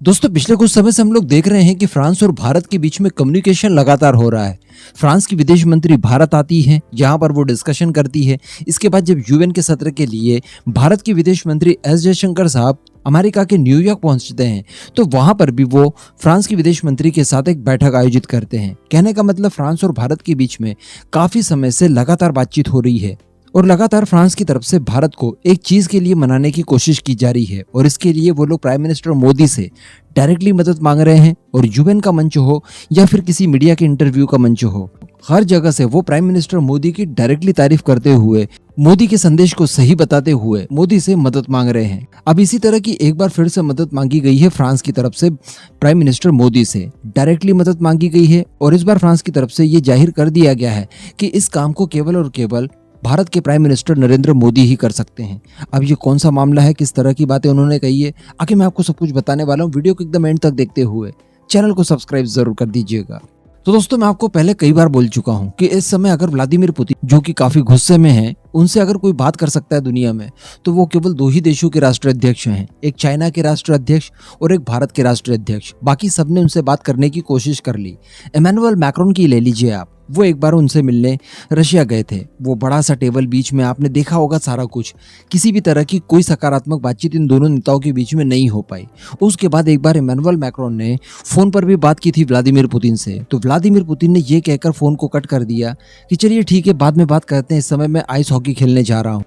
दोस्तों पिछले कुछ समय से हम लोग देख रहे हैं कि फ्रांस और भारत के बीच में कम्युनिकेशन लगातार हो रहा है। फ्रांस की विदेश मंत्री भारत आती है, यहाँ पर वो डिस्कशन करती है। इसके बाद जब यूएन के सत्र के लिए भारत के विदेश मंत्री एस जयशंकर साहब अमेरिका के न्यूयॉर्क पहुंचते हैं, तो वहां पर भी वो फ्रांस के विदेश मंत्री के साथ एक बैठक आयोजित करते हैं। कहने का मतलब फ्रांस और भारत के बीच में काफी समय से लगातार बातचीत हो रही है और लगातार फ्रांस की तरफ से भारत को एक चीज के लिए मनाने की कोशिश की जा रही है और इसके लिए वो लोग प्राइम मिनिस्टर मोदी से डायरेक्टली मदद मांग रहे हैं। और यूएन का मंच हो या फिर किसी मीडिया के इंटरव्यू का मंच हो, हर जगह से वो प्राइम मिनिस्टर मोदी की डायरेक्टली तारीफ करते हुए, मोदी के संदेश को सही बताते हुए मोदी से मदद मांग रहे हैं। अब इसी तरह की एक बार फिर से मदद मांगी गई है फ्रांस की तरफ से। प्राइम मिनिस्टर मोदी से डायरेक्टली मदद मांगी गई है और इस बार फ्रांस की तरफ से ये जाहिर कर दिया गया है कि इस काम को केवल और केवल भारत के प्राइम मिनिस्टर नरेंद्र मोदी ही कर सकते हैं। अब ये कौन सा मामला है, किस तरह की बातें उन्होंने कही है, आगे मैं आपको सब कुछ बताने वाला हूँ। वीडियो को एकदम एंड तक देखते हुए चैनल को सब्सक्राइब जरूर कर दीजिएगा। तो दोस्तों मैं आपको पहले कई बार बोल चुका हूं कि इस समय अगर व्लादिमीर पुतिन, जो कि काफी गुस्से में हैं, उनसे अगर कोई बात कर सकता है दुनिया में, तो वो केवल दो ही देशों के राष्ट्राध्यक्ष हैं, एक चाइना के राष्ट्राध्यक्ष और एक भारत के राष्ट्राध्यक्ष। बाकी सबने उनसे बात करने की कोशिश कर ली। इमैनुअल मैक्रोन की ले लीजिए आप, वो एक बार उनसे मिलने रशिया गए थे। वो बड़ा सा टेबल, बीच में आपने देखा होगा सारा कुछ, किसी भी तरह की कोई सकारात्मक बातचीत इन दोनों नेताओं के बीच में नहीं हो पाई। उसके बाद एक बार इमैनुअल मैक्रोन ने फोन पर भी बात की थी व्लादिमीर पुतिन से, तो व्लादिमीर पुतिन ने ये कहकर फोन को कट कर दिया कि चलिए ठीक है, बाद में बात करते हैं, इस समय मैं आइस हॉकी खेलने जा रहा हूँ।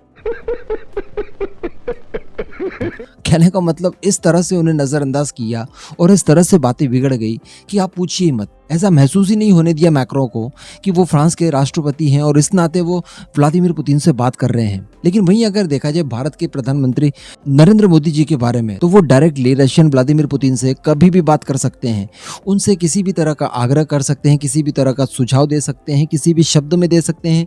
कहने का मतलब इस तरह से उन्हें नजरअंदाज किया और इस तरह से बातें बिगड़ गई कि आप पूछिए मत। ऐसा महसूस ही नहीं होने दिया मैक्रो को कि वो फ्रांस के राष्ट्रपति हैं और इस नाते वो व्लादिमीर पुतिन से बात कर रहे हैं। लेकिन वहीं अगर देखा जाए भारत के प्रधानमंत्री नरेंद्र मोदी जी के बारे में, तो वो डायरेक्टली रशियन व्लादिमीर पुतिन से कभी भी बात कर सकते हैं, उनसे किसी भी तरह का आग्रह कर सकते हैं, किसी भी तरह का सुझाव दे सकते हैं, किसी भी शब्द में दे सकते हैं,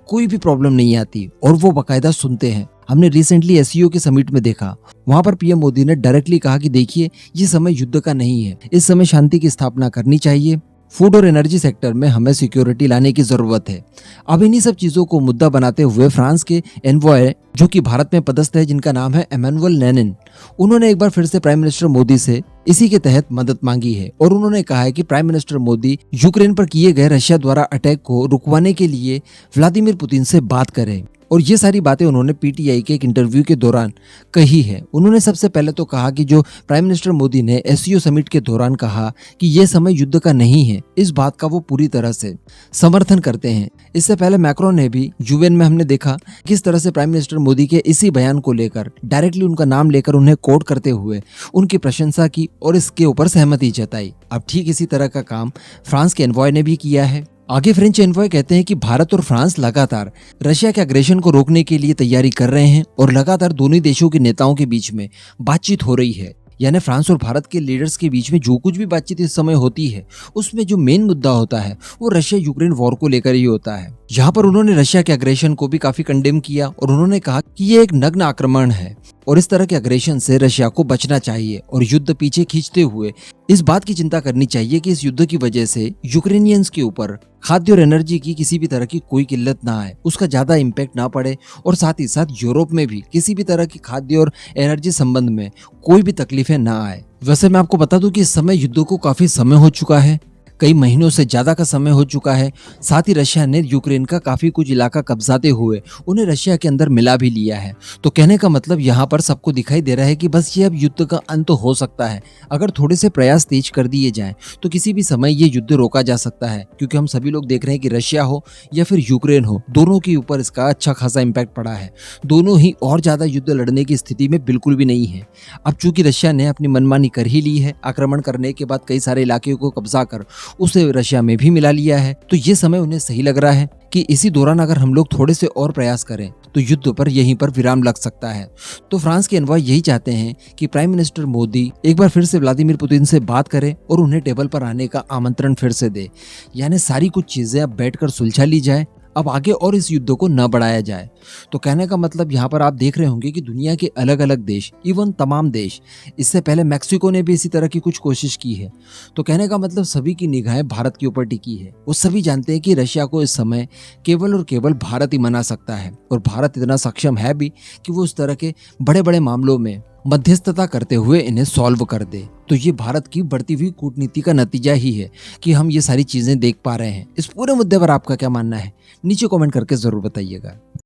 कोई भी प्रॉब्लम नहीं आती और वो बाकायदा सुनते हैं। हमने रिसेंटली एससीओ के समिट में देखा, वहां पर पीएम मोदी ने डायरेक्टली कहा कि देखिए ये समय युद्ध का नहीं है, इस समय शांति की स्थापना करनी चाहिए। फूड और एनर्जी सेक्टर में हमें सिक्योरिटी लाने की जरूरत है। अब इन्हीं सब चीजों को मुद्दा बनाते हुए फ्रांस के एनवॉय, जो कि भारत में पदस्थ है, जिनका नाम है एमैनुअल नैनिन, उन्होंने एक बार फिर से प्राइम मिनिस्टर मोदी से इसी के तहत मदद मांगी है और उन्होंने कहा है कि प्राइम मिनिस्टर मोदी यूक्रेन पर किए गए रशिया द्वारा अटैक को रुकवाने के लिए व्लादिमीर पुतिन से बात करें। और ये सारी बातें उन्होंने पीटीआई के एक इंटरव्यू के दौरान कही है। उन्होंने सबसे पहले तो कहा कि जो प्राइम मिनिस्टर मोदी ने एससीओ समिट के दौरान कहा कि ये समय युद्ध का नहीं है, इस बात का वो पूरी तरह से समर्थन करते हैं। इससे पहले मैक्रोन ने भी यूएन में हमने देखा किस तरह से प्राइम मिनिस्टर मोदी के इसी बयान को लेकर डायरेक्टली उनका नाम लेकर उन्हें कोट करते हुए उनकी प्रशंसा की और इसके ऊपर सहमति जताई। अब ठीक इसी तरह का काम फ्रांस के एनवॉय ने भी किया है। आगे फ्रेंच एनवॉय कहते हैं कि भारत और फ्रांस लगातार रशिया के अग्रेशन को रोकने के लिए तैयारी कर रहे हैं और लगातार दोनों देशों के नेताओं के बीच में बातचीत हो रही है। यानी फ्रांस और भारत के लीडर्स के बीच में जो कुछ भी बातचीत इस समय होती है, उसमें जो मेन मुद्दा होता है वो रशिया यूक्रेन वॉर को लेकर ही होता है। यहाँ पर उन्होंने रशिया के अग्रेशन को भी काफी कंडेम किया और उन्होंने कहा कि ये एक नग्न आक्रमण है और इस तरह के अग्रेशन से रशिया को बचना चाहिए और युद्ध पीछे खींचते हुए इस बात की चिंता करनी चाहिए कि इस युद्ध की वजह से यूक्रेनियंस के ऊपर खाद्य और एनर्जी की किसी भी तरह की कोई किल्लत ना आए, उसका ज्यादा इम्पैक्ट ना पड़े और साथ ही साथ यूरोप में भी किसी भी तरह की खाद्य और एनर्जी संबंध में कोई भी तकलीफें ना आए। वैसे मैं आपको बता दूं कि इस समय युद्ध को काफी समय हो चुका है, कई महीनों से ज्यादा का समय हो चुका है। साथ ही रशिया ने यूक्रेन का काफी कुछ इलाका कब्जाते हुए उन्हें रशिया के अंदर मिला भी लिया है। तो कहने का मतलब यहाँ पर सबको दिखाई दे रहा है कि बस ये अब युद्ध का अंत हो सकता है। अगर थोड़े से प्रयास तेज कर दिए जाएं तो किसी भी समय ये युद्ध रोका जा सकता है, क्योंकि हम सभी लोग देख रहे हैं कि रशिया हो या फिर यूक्रेन हो, दोनों के ऊपर इसका अच्छा खासा इम्पैक्ट पड़ा है। दोनों ही और ज्यादा युद्ध लड़ने की स्थिति में बिल्कुल भी नहीं है। अब चूंकि रशिया ने अपनी मनमानी कर ही ली है, आक्रमण करने के बाद कई सारे इलाके को कब्जा कर उसे रशिया में भी मिला लिया है, तो ये समय उन्हें सही लग रहा है कि इसी दौरान अगर हम लोग थोड़े से और प्रयास करें तो युद्ध पर यहीं पर विराम लग सकता है। तो फ्रांस के एनवॉय यही चाहते हैं कि प्राइम मिनिस्टर मोदी एक बार फिर से व्लादिमीर पुतिन से बात करे और उन्हें टेबल पर आने का आमंत्रण फिर से दे। यानी सारी कुछ चीजें अब बैठकर सुलझा ली जाए, अब आगे और इस युद्ध को न बढ़ाया जाए। तो कहने का मतलब यहाँ पर आप देख रहे होंगे कि दुनिया के अलग अलग देश, इवन तमाम देश, इससे पहले मैक्सिको ने भी इसी तरह की कुछ कोशिश की है। तो कहने का मतलब सभी की निगाहें भारत के ऊपर टिकी है। वो सभी जानते हैं कि रशिया को इस समय केवल और केवल भारत ही मना सकता है और भारत इतना सक्षम है भी कि वो उस तरह के बड़े बड़े मामलों में मध्यस्थता करते हुए इन्हें सॉल्व कर दे। तो ये भारत की बढ़ती हुई कूटनीति का नतीजा ही है कि हम ये सारी चीजें देख पा रहे हैं। इस पूरे मुद्दे पर आपका क्या मानना है? नीचे कमेंट करके जरूर बताइएगा।